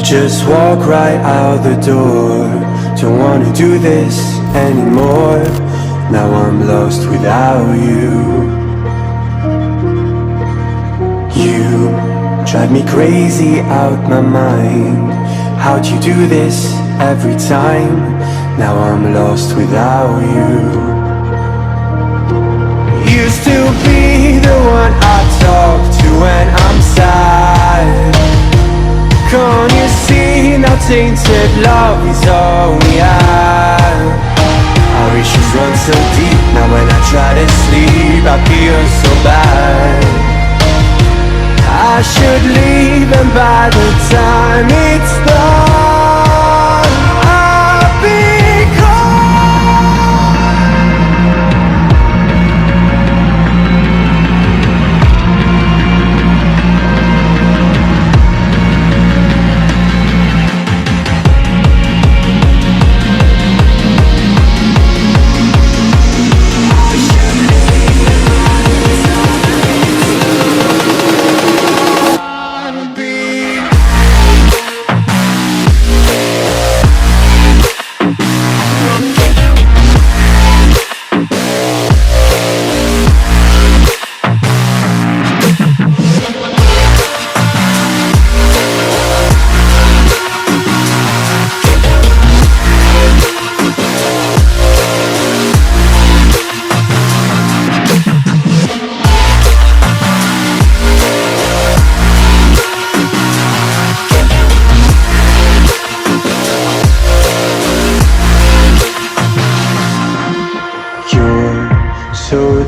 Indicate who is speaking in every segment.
Speaker 1: just walk right out the door. Don't wanna do this anymore. Now I'm lost without you. You drive me crazy out my mind. How'd you do this every time? Now I'm lost without you. Used to be the one I talk to when I'm sad. Can't you see now tainted love is all we have? Our issues run so deep, now when I try to sleep I feel so bad. I should leave, and by the time it's done I'll be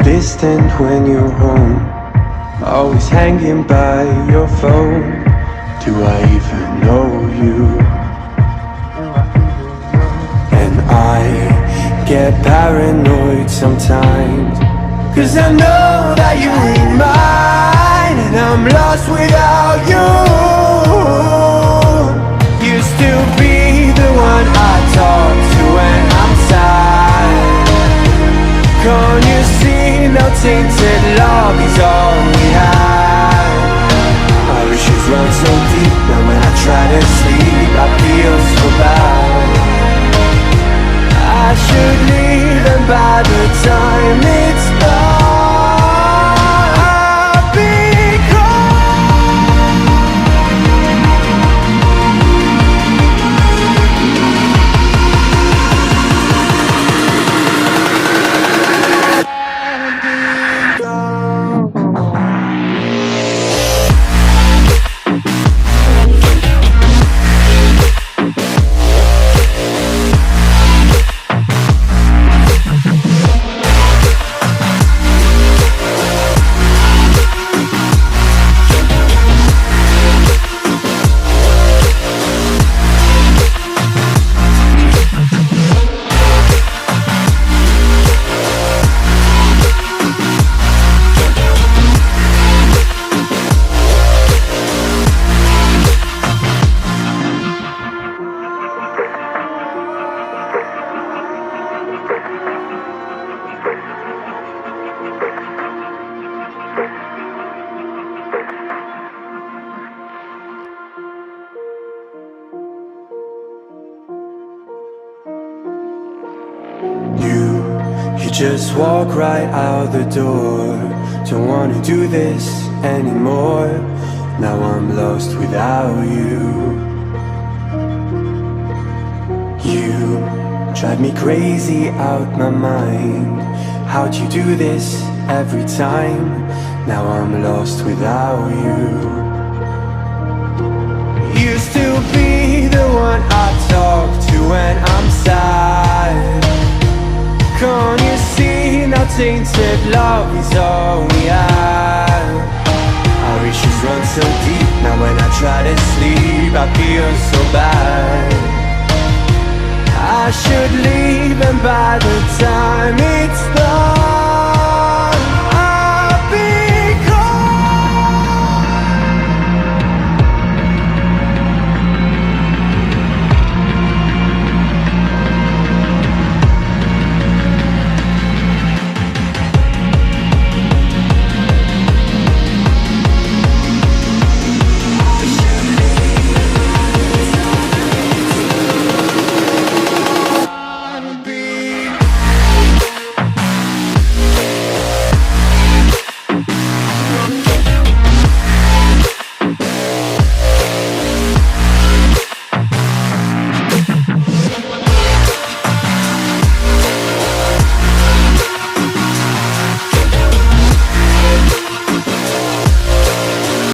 Speaker 1: distant when you're home, always hanging by your phone. Do I even know you? And I get paranoid sometimes, 'cause I know that you ain't mine, and I'm lost without you. Used to be the one I talk to when I'm sad. Can't you see now tainted love is all we have? Our issues run so deep, now when I try to sleep I feel so bad. I should leave, and by the time it's done I'll be You just walk right out the door. Don't wanna do this anymore. Now I'm lost without you. You drive me crazy out my mind. How'd you do this every time? Now I'm lost without you. Used to be the one I talk to when I'm sad. Can't you see now tainted love is all we have? Our issues run so deep, now when I try to sleep I feel so bad. I should leave, and by the time it's